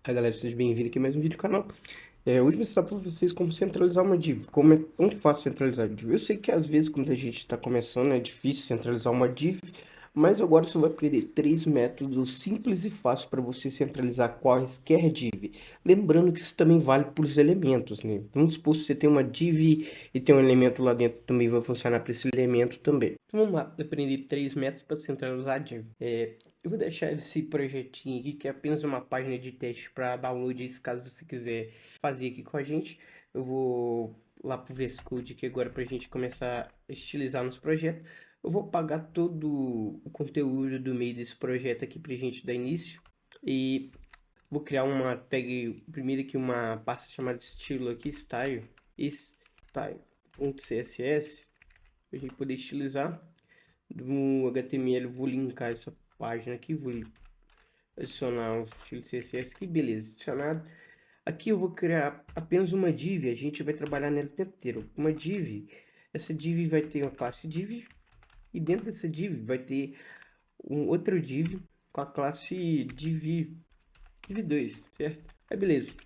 Aí galera, sejam bem-vindos aqui a mais um vídeo do canal. Hoje vou mostrar para vocês como centralizar uma div, como é tão fácil centralizar div. Eu sei que às vezes quando a gente está começando é difícil centralizar uma div, mas agora você vai aprender 3 métodos simples e fáceis para você centralizar quaisquer div. Lembrando que isso também vale para os elementos, né? Vamos supor que você tem uma div e tem um elemento lá dentro, também vai funcionar para esse elemento também. Então vamos lá, aprender 3 métodos para centralizar a div. Eu vou deixar esse projetinho aqui, que é apenas uma página de teste para download, caso você quiser fazer aqui com a gente. Eu vou lá pro VS Code aqui agora para a gente começar a estilizar nosso projeto. Eu vou apagar todo o conteúdo do meio desse projeto aqui para a gente dar início. E vou criar uma tag, primeiro aqui uma pasta chamada estilo aqui, style.css, para a gente poder estilizar. No HTML vou linkar essa página aqui, vou adicionar um estilo CSS aqui, beleza, adicionado. Aqui eu vou criar apenas uma div, a gente vai trabalhar nela o tempo inteiro. Uma div, essa div vai ter uma classe div, e dentro dessa div vai ter um outro div com a classe div2, certo? Aí beleza,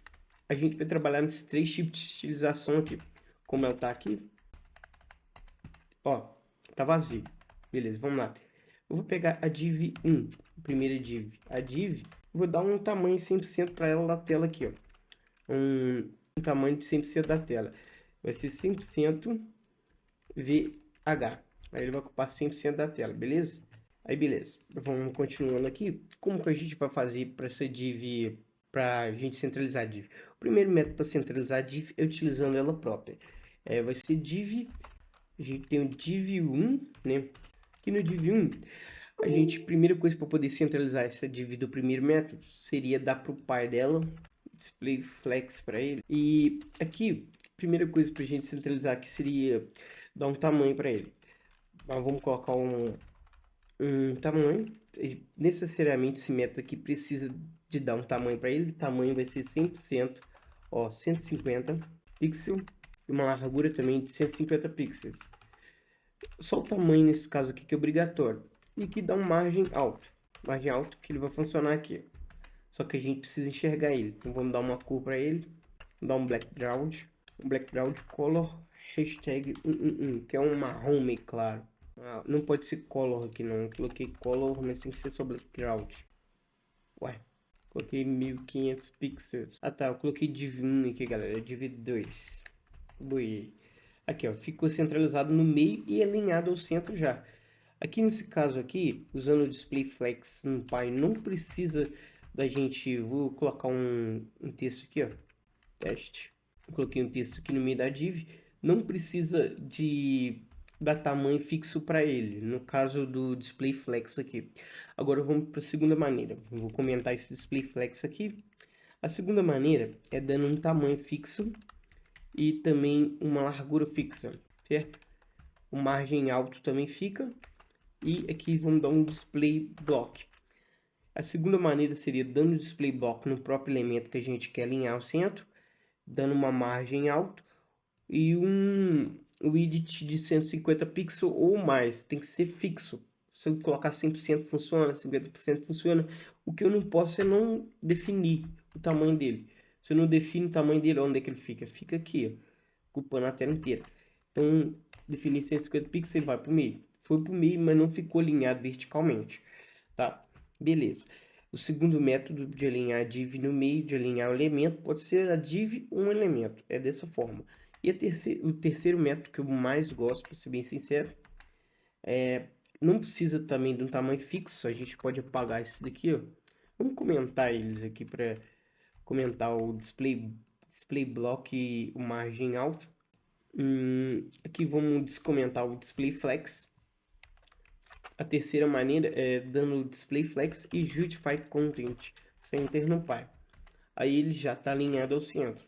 a gente vai trabalhar nesses 3 tipos de estilização aqui. Como ela tá aqui, ó, tá vazio. Beleza, vamos lá. Eu vou pegar a div 1, a primeira div. A div, vou dar um tamanho 100% para ela da tela aqui, ó. Um tamanho de 100% da tela. Vai ser 100% VH. Aí ele vai ocupar 100% da tela, beleza? Aí beleza, vamos continuando aqui. Como que a gente vai fazer para essa div, para a gente centralizar a div? O primeiro método para centralizar a div é utilizando ela própria. Vai ser div, a gente tem o div1, né? Aqui no div1, a gente, primeira coisa para poder centralizar essa div do primeiro método seria dar para o pai dela display flex para ele. E aqui, primeira coisa para a gente centralizar aqui seria dar um tamanho para ele. Mas vamos colocar um tamanho. Necessariamente esse método aqui precisa de dar um tamanho para ele. O tamanho vai ser 100%, ó, 150 pixels e uma largura também de 150 pixels. Só o tamanho nesse caso aqui que é obrigatório. E aqui dá um margem alto. Margem alto que ele vai funcionar aqui. Só que a gente precisa enxergar ele. Então vamos dar uma cor para ele. Vamos dar um background. Um background color hashtag 111, que é um marrom meio claro. Não pode ser color aqui não. Eu coloquei color, mas tem que ser só background. Ué, coloquei 1500 pixels. Ah tá, eu coloquei div1 aqui, galera. Div2. Boiei. Aqui, ó, ficou centralizado no meio e alinhado ao centro já. Aqui nesse caso aqui, usando o display flex no pai, não precisa da gente... Vou colocar um texto aqui, ó. Teste. Coloquei um texto aqui no meio da div. Não precisa de dar tamanho fixo para ele, no caso do display flex aqui. Agora vamos para a segunda maneira. Eu vou comentar esse display flex aqui. A segunda maneira é dando um tamanho fixo e também uma largura fixa, certo? O margem alto também fica. E aqui vamos dar um display block. A segunda maneira seria dando display block no próprio elemento que a gente quer alinhar ao centro, dando uma margem alta e um width de 150 pixels ou mais. Tem que ser fixo. Se eu colocar 100% funciona, 50% funciona. O que eu não posso é não definir o tamanho dele. Se eu não defino o tamanho dele, onde é que ele fica? Fica aqui, ó, ocupando a tela inteira. Então, definir 150 pixels, ele vai para o meio. Foi para o meio, mas não ficou alinhado verticalmente. Tá? Beleza. O segundo método de alinhar a div no meio, de alinhar o elemento, pode ser a div um elemento. É dessa forma. E o terceiro método que eu mais gosto, para ser bem sincero, não precisa também de um tamanho fixo. A gente pode apagar isso daqui, ó. Vamos comentar eles aqui para comentar o display block e o margem alta. Aqui vamos descomentar o display flex. A terceira maneira é dando display flex e justify content center no pai. Aí ele já está alinhado ao centro.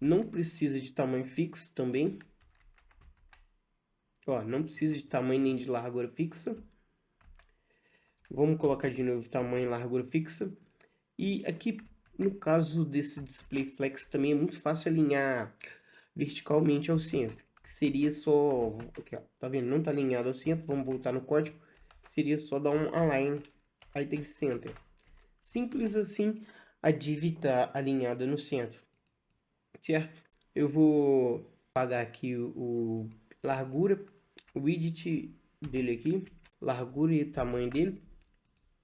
Não precisa de tamanho fixo também. Ó, não precisa de tamanho nem de largura fixa. Vamos colocar de novo tamanho e largura fixa. E aqui, no caso desse display flex, também é muito fácil alinhar verticalmente ao centro. Que seria só... Aqui, ó, tá vendo? Não está alinhado ao centro. Vamos voltar no código. Seria só dar um align. Aí tem center. Simples assim. a div tá alinhada no centro, certo? Eu vou apagar aqui o largura, o widget dele aqui, largura e tamanho dele,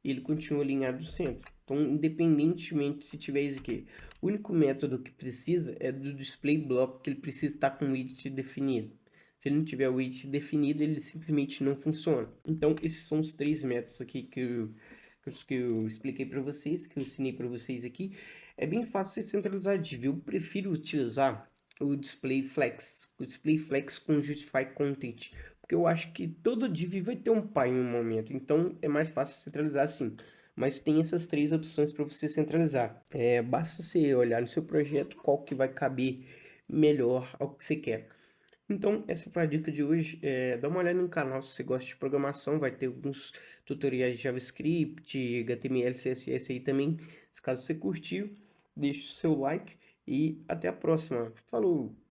ele continua alinhado no centro. Então, independentemente se tiver isso aqui, o único método que precisa é do display block, que ele precisa estar com o widget definido. Se ele não tiver o widget definido, ele simplesmente não funciona. Então, esses são os 3 métodos aqui que eu expliquei para vocês, que eu ensinei para vocês aqui. É bem fácil de centralizar a div. Eu prefiro utilizar o display flex, com justify content, porque eu acho que todo div vai ter um pai em um momento, então é mais fácil centralizar assim. Mas tem essas 3 opções para você centralizar. Basta você olhar no seu projeto qual que vai caber melhor ao que você quer. Então, essa foi a dica de hoje. Dá uma olhada no canal se você gosta de programação, vai ter alguns tutoriais de JavaScript, HTML, CSS aí também. Se caso você curtiu, deixe o seu like e até a próxima. Falou!